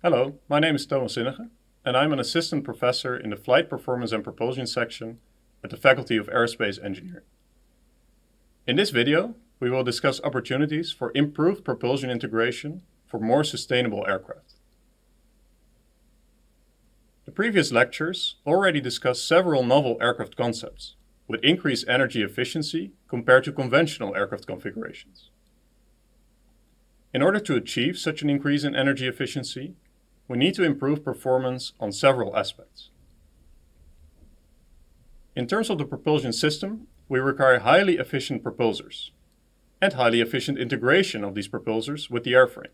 Hello, my name is Thomas Zinnige, and I'm an assistant professor in the Flight Performance and Propulsion section at the Faculty of Aerospace Engineering. In this video, we will discuss opportunities for improved propulsion integration for more sustainable aircraft. The previous lectures already discussed several novel aircraft concepts with increased energy efficiency compared to conventional aircraft configurations. In order to achieve such an increase in energy efficiency, we need to improve performance on several aspects. In terms of the propulsion system, we require highly efficient propulsors and highly efficient integration of these propulsors with the airframe.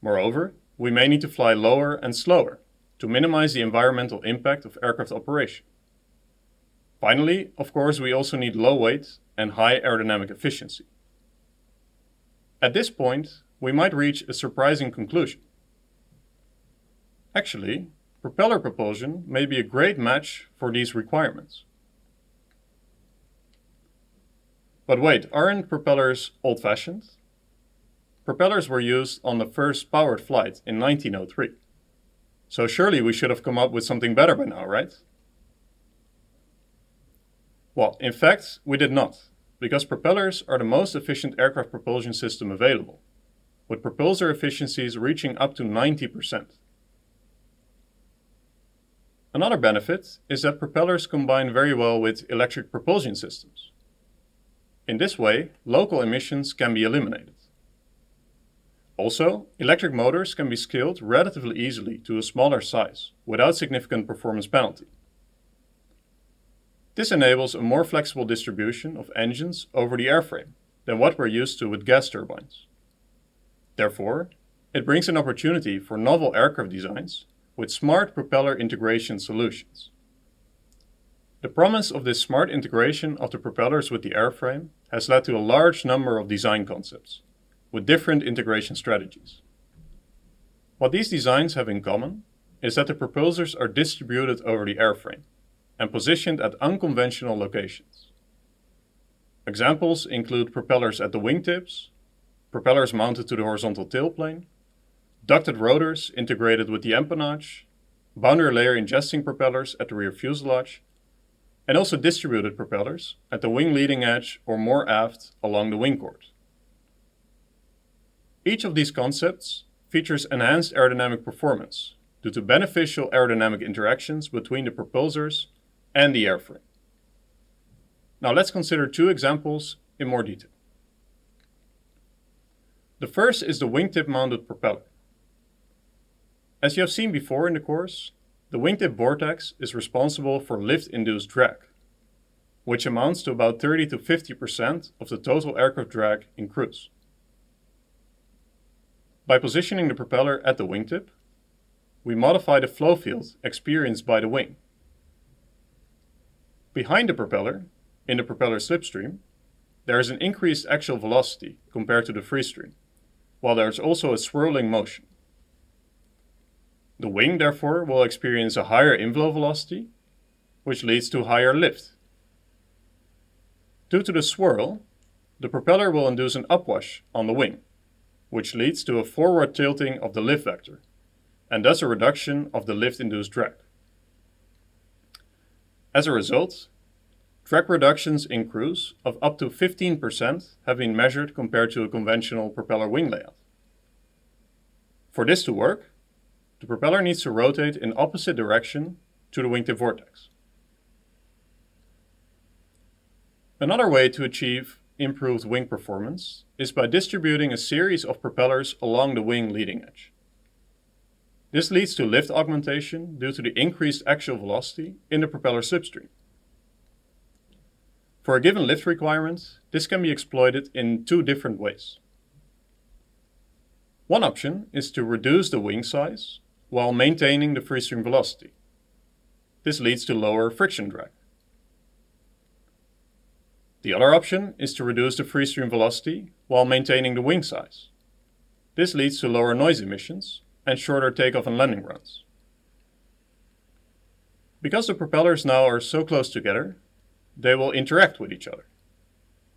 Moreover, we may need to fly lower and slower to minimize the environmental impact of aircraft operation. Finally, of course, we also need low weight and high aerodynamic efficiency. At this point, we might reach a surprising conclusion. Actually, propeller propulsion may be a great match for these requirements. But wait, aren't propellers old-fashioned? Propellers were used on the first powered flight in 1903. So surely we should have come up with something better by now, right? Well, in fact, we did not, because propellers are the most efficient aircraft propulsion system available, with propulsor efficiencies reaching up to 90%. Another benefit is that propellers combine very well with electric propulsion systems. In this way, local emissions can be eliminated. Also, electric motors can be scaled relatively easily to a smaller size without significant performance penalty. This enables a more flexible distribution of engines over the airframe than what we're used to with gas turbines. Therefore, it brings an opportunity for novel aircraft designs with smart propeller integration solutions. The promise of this smart integration of the propellers with the airframe has led to a large number of design concepts with different integration strategies. What these designs have in common is that the propulsors are distributed over the airframe and positioned at unconventional locations. Examples include propellers at the wingtips, propellers mounted to the horizontal tailplane, ducted rotors integrated with the empennage, boundary layer ingesting propellers at the rear fuselage, and also distributed propellers at the wing leading edge or more aft along the wing chord. Each of these concepts features enhanced aerodynamic performance due to beneficial aerodynamic interactions between the propulsors and the airframe. Now let's consider two examples in more detail. The first is the wingtip mounted propeller. As you have seen before in the course, the wingtip vortex is responsible for lift-induced drag, which amounts to about 30 to 50% of the total aircraft drag in cruise. By positioning the propeller at the wingtip, we modify the flow field experienced by the wing. Behind the propeller, in the propeller slipstream, there is an increased axial velocity compared to the freestream, while there is also a swirling motion. The wing, therefore, will experience a higher inflow velocity, which leads to higher lift. Due to the swirl, the propeller will induce an upwash on the wing, which leads to a forward tilting of the lift vector, and thus a reduction of the lift-induced drag. As a result, drag reductions in cruise of up to 15% have been measured compared to a conventional propeller wing layout. For this to work, the propeller needs to rotate in opposite direction to the wingtip vortex. Another way to achieve improved wing performance is by distributing a series of propellers along the wing leading edge. This leads to lift augmentation due to the increased axial velocity in the propeller slipstream. For a given lift requirement, this can be exploited in two different ways. One option is to reduce the wing size while maintaining the freestream velocity. This leads to lower friction drag. The other option is to reduce the freestream velocity while maintaining the wing size. This leads to lower noise emissions and shorter takeoff and landing runs. Because the propellers now are so close together, they will interact with each other.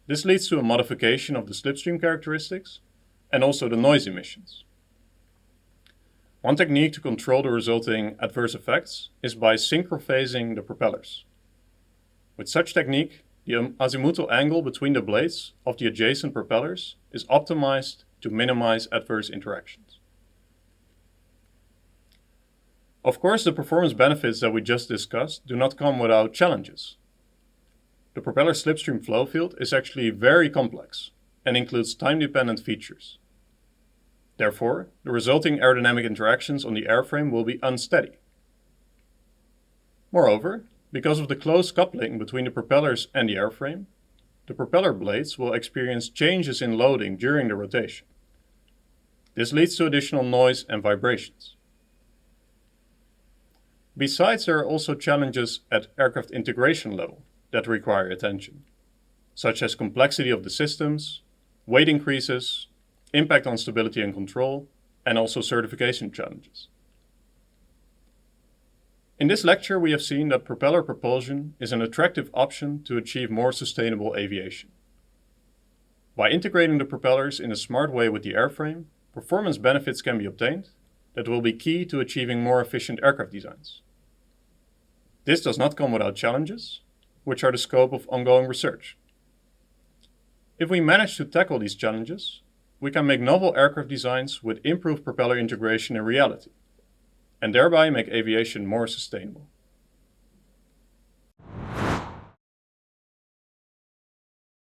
This leads to a modification of the slipstream characteristics and also the noise emissions. One technique to control the resulting adverse effects is by synchrophasing the propellers. With such technique, the azimuthal angle between the blades of the adjacent propellers is optimized to minimize adverse interactions. Of course, the performance benefits that we just discussed do not come without challenges. The propeller slipstream flow field is actually very complex and includes time-dependent features. Therefore, the resulting aerodynamic interactions on the airframe will be unsteady. Moreover, because of the close coupling between the propellers and the airframe, the propeller blades will experience changes in loading during the rotation. This leads to additional noise and vibrations. Besides, there are also challenges at aircraft integration level that require attention, such as complexity of the systems, weight increases, impact on stability and control, and also certification challenges. In this lecture, we have seen that propeller propulsion is an attractive option to achieve more sustainable aviation. By integrating the propellers in a smart way with the airframe, performance benefits can be obtained that will be key to achieving more efficient aircraft designs. This does not come without challenges, which are the scope of ongoing research. If we manage to tackle these challenges, we can make novel aircraft designs with improved propeller integration in reality, and thereby make aviation more sustainable.